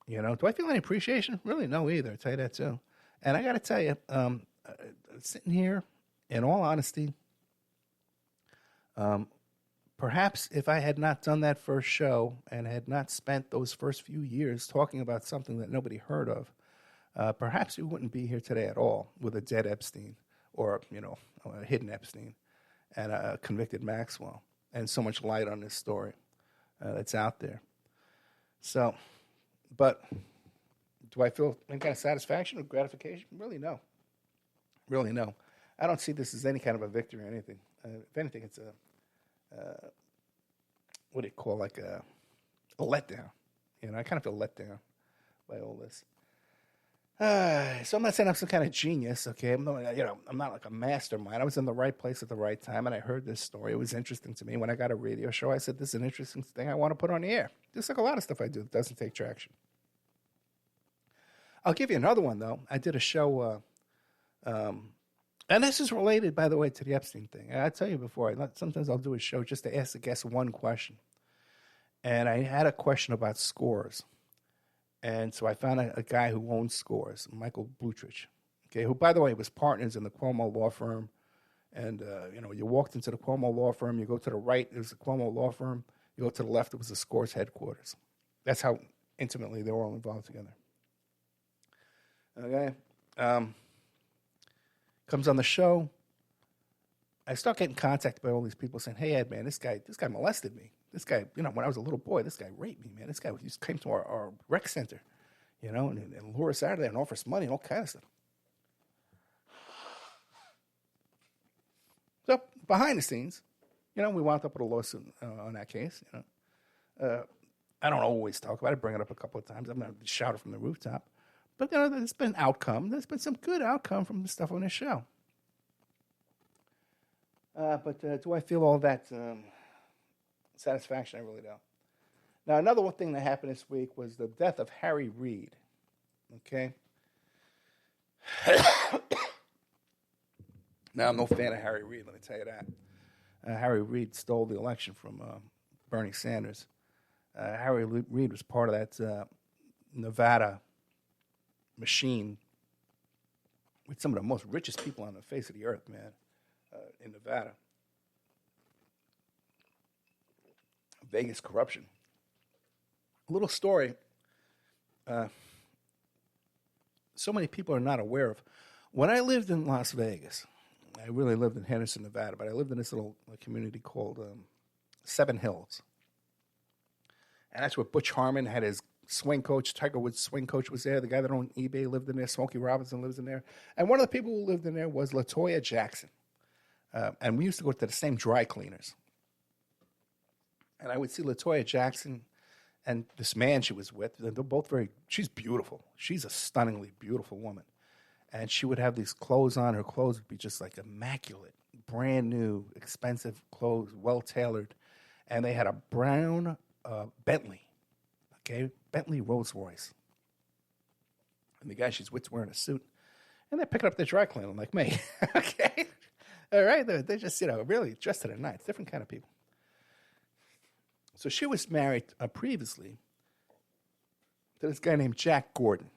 Do I feel any appreciation? Really, no either. I'll tell you that too. And I got to tell you, sitting here, in all honesty, perhaps if I had not done that first show and had not spent those first few years talking about something that nobody heard of, perhaps we wouldn't be here today at all with a dead Epstein or, a hidden Epstein and a convicted Maxwell and so much light on this story that's out there. So, but do I feel any kind of satisfaction or gratification? Really, no. Really, no. I don't see this as any kind of a victory or anything. If anything, it's what do you call, like a letdown. I kind of feel let down by all this. So I'm not saying I'm some kind of genius, okay? I'm not like a mastermind. I was in the right place at the right time, and I heard this story. It was interesting to me. When I got a radio show, I said, this is an interesting thing I want to put on the air. Just like a lot of stuff I do that doesn't take traction. I'll give you another one, though. I did a show, and this is related, by the way, to the Epstein thing. I tell you before, sometimes I'll do a show just to ask the guest one question. And I had a question about Scores. And so I found a guy who owns Scores, Michael Blutrich, okay, who, by the way, was partners in the Cuomo law firm. And, you walked into the Cuomo law firm, you go to the right, there's the Cuomo law firm. You go to the left, it was the Scores headquarters. That's how intimately they were all involved together. Okay. Comes on the show. I start getting contacted by all these people saying, hey, Ed, man, this guy molested me. This guy, when I was a little boy, this guy raped me, man. This guy came to our rec center, and lure us out of there and offer us money and all kinds of stuff. So behind the scenes, we wound up with a lawsuit on that case. I don't always talk about it. Bring it up a couple of times. I'm not shout it from the rooftop. But there's been outcome. There's been some good outcome from the stuff on this show. But do I feel all that satisfaction? I really don't. Now, another one thing that happened this week was the death of Harry Reid. Okay? Now, I'm no fan of Harry Reid, let me tell you that. Harry Reid stole the election from Bernie Sanders. Harry Reid was part of that Nevada machine with some of the most richest people on the face of the earth, man, in Nevada. Vegas corruption. A little story so many people are not aware of. When I lived in Las Vegas, I really lived in Henderson, Nevada, but I lived in this little community called Seven Hills. And that's where Butch Harmon had his swing coach. Tiger Woods' swing coach was there. The guy that owned eBay lived in there. Smokey Robinson lives in there. And one of the people who lived in there was LaToya Jackson. And we used to go to the same dry cleaners. And I would see LaToya Jackson and this man she was with. They're both she's beautiful. She's a stunningly beautiful woman. And she would have these clothes on. Her clothes would be just like immaculate, brand new, expensive clothes, well-tailored. And they had a brown Bentley. Okay, Bentley Rolls Royce. And the guy she's with wearing a suit. And they're picking up their dry cleaning like me. Okay? All right? They're just, really dressed to the nines. Different kind of people. So she was married previously to this guy named Jack Gordon,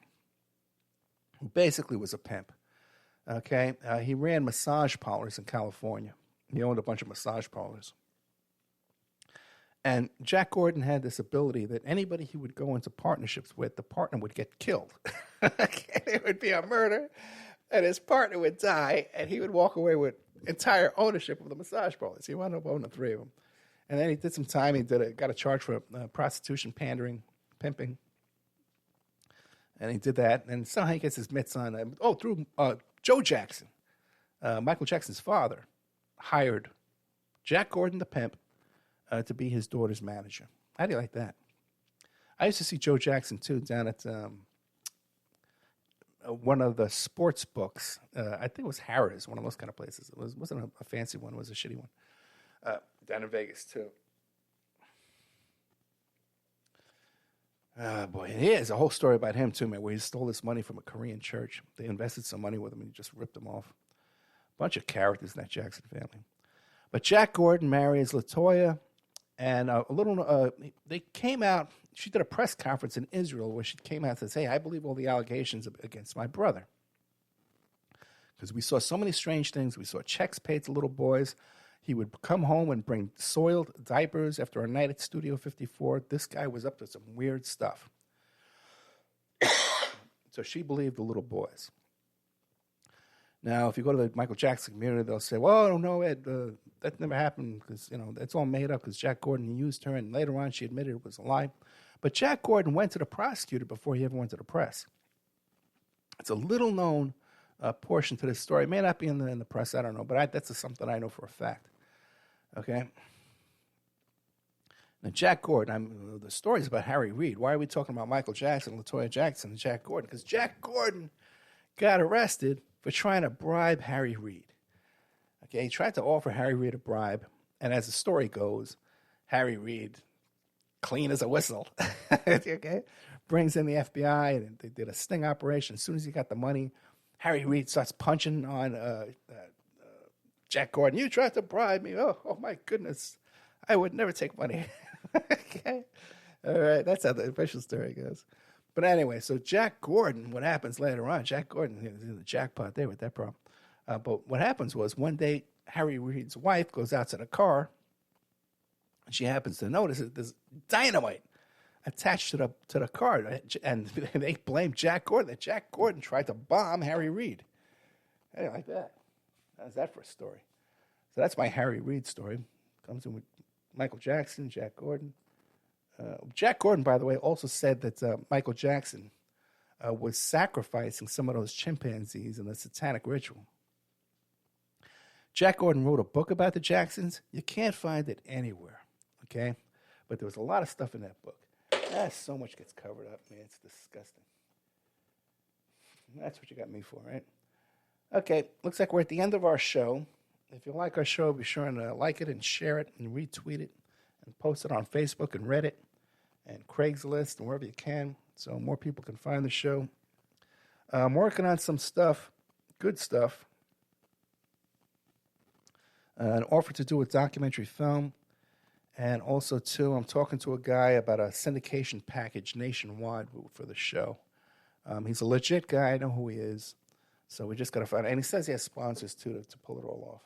who basically was a pimp. Okay? He ran massage parlors in California. He owned a bunch of massage parlors. And Jack Gordon had this ability that anybody he would go into partnerships with, the partner would get killed. Okay? It would be a murder, and his partner would die, and he would walk away with entire ownership of the massage parlors. He wound up owning 3 of them. And then he did some time. He got a charge for prostitution, pandering, pimping. And he did that. And somehow he gets his mitts on. Through Joe Jackson. Michael Jackson's father hired Jack Gordon, the pimp, to be his daughter's manager. How do you like that? I used to see Joe Jackson, too, down at one of the sports books. I think it was Harrah's, one of those kind of places. It wasn't a fancy one. It was a shitty one. Down in Vegas, too. Boy, and here's a whole story about him, too, man, where he stole this money from a Korean church. They invested some money with him, and he just ripped them off. Bunch of characters in that Jackson family. But Jack Gordon marries LaToya, and they came out. She did a press conference in Israel where she came out and says, hey, I believe all the allegations against my brother. Because we saw so many strange things. We saw checks paid to little boys. He would come home and bring soiled diapers after a night at Studio 54. This guy was up to some weird stuff. So she believed the little boys. Now, if you go to the Michael Jackson community, they'll say, well, no, Ed, that never happened because, it's all made up because Jack Gordon used her, and later on she admitted it was a lie. But Jack Gordon went to the prosecutor before he ever went to the press. It's a little-known portion to this story. It may not be in the press, I don't know, but that's something I know for a fact. Okay? Now, Jack Gordon, the story's about Harry Reid. Why are we talking about Michael Jackson, LaToya Jackson, and Jack Gordon? Because Jack Gordon got arrested for trying to bribe Harry Reid. Okay, he tried to offer Harry Reid a bribe, and as the story goes, Harry Reid, clean as a whistle, okay, brings in the FBI, and they did a sting operation. As soon as he got the money, Harry Reid starts punching on Jack Gordon. You tried to bribe me. Oh my goodness. I would never take money. Okay. All right. That's how the official story goes. But anyway, so Jack Gordon, what happens later on, Jack Gordon, he was in the jackpot there with that problem. But what happens was one day, Harry Reid's wife goes out to the car, and she happens to notice that there's dynamite attached to the car. And they blame Jack Gordon, that Jack Gordon tried to bomb Harry Reid. I didn't like that. How's that for a story? So that's my Harry Reid story. Comes in with Michael Jackson, Jack Gordon. Jack Gordon, by the way, also said that Michael Jackson was sacrificing some of those chimpanzees in the satanic ritual. Jack Gordon wrote a book about the Jacksons. You can't find it anywhere, okay? But there was a lot of stuff in that book. So much gets covered up, man. It's disgusting. That's what you got me for, right? Okay, looks like we're at the end of our show. If you like our show, be sure and like it and share it and retweet it and post it on Facebook and Reddit and Craigslist and wherever you can so more people can find the show. I'm working on some stuff, good stuff. An offer to do a documentary film. And also, too, I'm talking to a guy about a syndication package nationwide for the show. He's a legit guy. I know who he is. So we just got to find out. And he says he has sponsors, too, to pull it all off.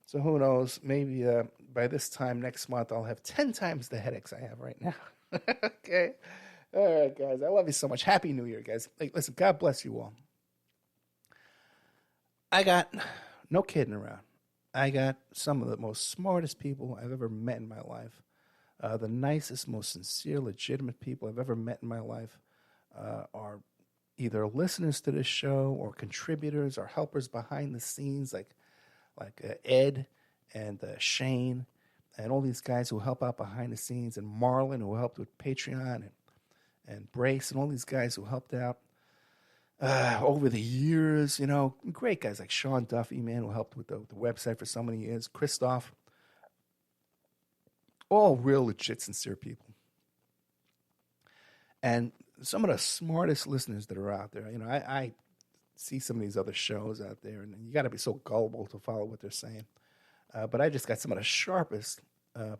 So who knows? Maybe by this time next month, I'll have 10 times the headaches I have right now. Okay? All right, guys. I love you so much. Happy New Year, guys. Hey, listen, God bless you all. I got no kidding around. I got some of the most smartest people I've ever met in my life. The nicest, most sincere, legitimate people I've ever met in my life are either listeners to this show or contributors or helpers behind the scenes like Ed and Shane and all these guys who help out behind the scenes, and Marlon who helped with Patreon, and Brace and all these guys who helped out over the years, great guys like Sean Duffy, man, who helped with the website for so many years, Christoph, all real legit, sincere people. And some of the smartest listeners that are out there, I see some of these other shows out there, and you got to be so gullible to follow what they're saying. But I just got some of the sharpest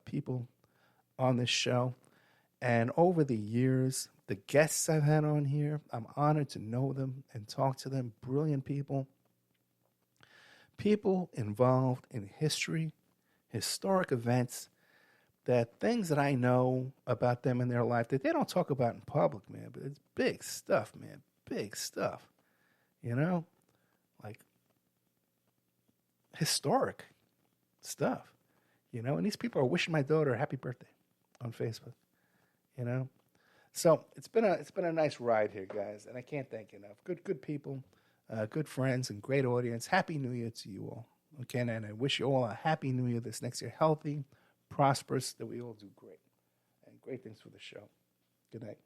people on this show. And over the years, the guests I've had on here, I'm honored to know them and talk to them. Brilliant people. People involved in history, historic events, that things that I know about them in their life that they don't talk about in public, man. But it's big stuff, man. Big stuff. You know? Like historic stuff. You know? And these people are wishing my daughter a happy birthday on Facebook. You know? So it's been a nice ride here, guys, and I can't thank you enough. Good people, good friends, and great audience. Happy New Year to you all. Okay, and I wish you all a happy New Year this next year. Healthy, prosperous, that we all do great. And great things for the show. Good night.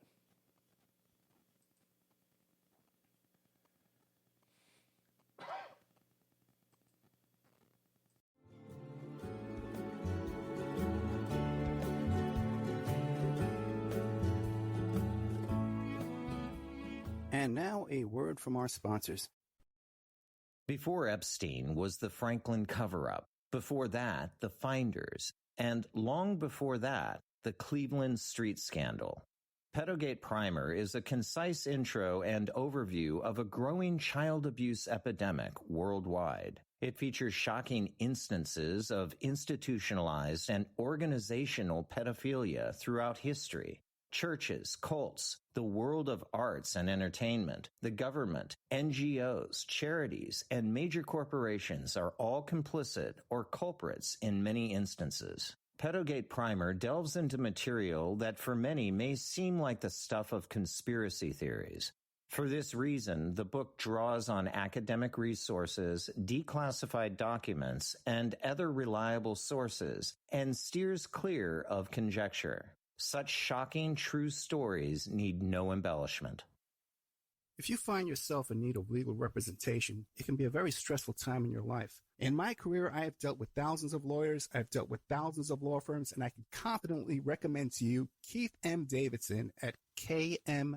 And now a word from our sponsors. Before Epstein was the Franklin cover-up. Before that, the Finders. And long before that, the Cleveland street scandal. Pedogate Primer is a concise intro and overview of a growing child abuse epidemic worldwide. It features shocking instances of institutionalized and organizational pedophilia throughout history. Churches, cults, the world of arts and entertainment, the government, NGOs, charities, and major corporations are all complicit or culprits in many instances. Pedogate Primer delves into material that for many may seem like the stuff of conspiracy theories. For this reason, the book draws on academic resources, declassified documents, and other reliable sources, and steers clear of conjecture. Such shocking, true stories need no embellishment. If you find yourself in need of legal representation, it can be a very stressful time in your life. In my career, I have dealt with thousands of lawyers, I've dealt with thousands of law firms, and I can confidently recommend to you Keith M. Davidson at kmdlaw.com.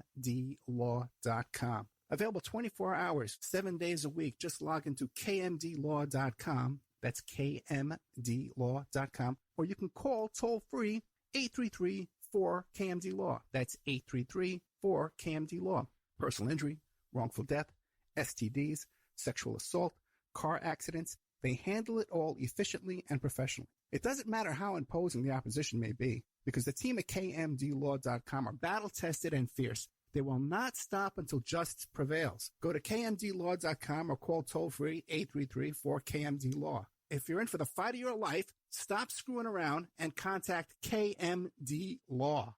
Available 24 hours, 7 days a week. Just log into kmdlaw.com. That's kmdlaw.com. Or you can call toll-free 833-4KMD-LAW. That's 833-4KMD-LAW. Personal injury, wrongful death, STDs, sexual assault, car accidents, they handle it all efficiently and professionally. It doesn't matter how imposing the opposition may be, because the team at KMDLaw.com are battle-tested and fierce. They will not stop until justice prevails. Go to KMDLaw.com or call toll-free 833-4KMD-LAW. If you're in for the fight of your life, stop screwing around and contact KMD Law.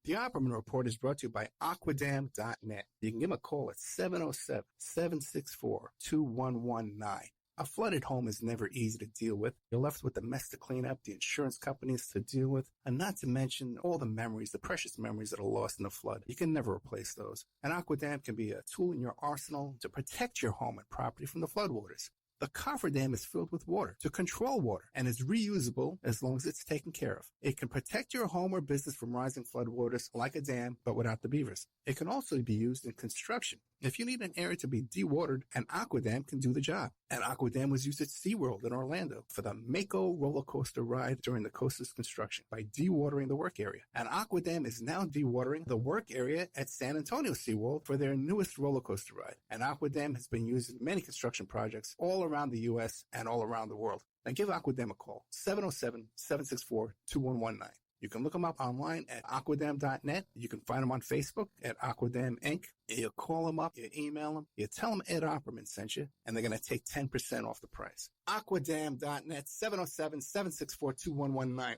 The Opperman Report is brought to you by Aquadam.net. You can give them a call at 707-764-2119. A flooded home is never easy to deal with. You're left with the mess to clean up, the insurance companies to deal with, and not to mention all the memories, the precious memories that are lost in the flood. You can never replace those. And Aquadam can be a tool in your arsenal to protect your home and property from the floodwaters. The cofferdam is filled with water to control water and is reusable as long as it's taken care of. It can protect your home or business from rising floodwaters like a dam, but without the beavers. It can also be used in construction. If you need an area to be dewatered, an Aquadam can do the job. An Aquadam was used at SeaWorld in Orlando for the Mako roller coaster ride during the coaster's construction by dewatering the work area. An Aquadam is now dewatering the work area at San Antonio SeaWorld for their newest roller coaster ride. An Aquadam has been used in many construction projects all around the U.S. and all around the world. Now give Aquadam a call, 707-764-2119. You can look them up online at aquadam.net. You can find them on Facebook at Aquadam Inc. You call them up, you email them, you tell them Ed Opperman sent you, and they're going to take 10% off the price. Aquadam.net, 707-764-2119.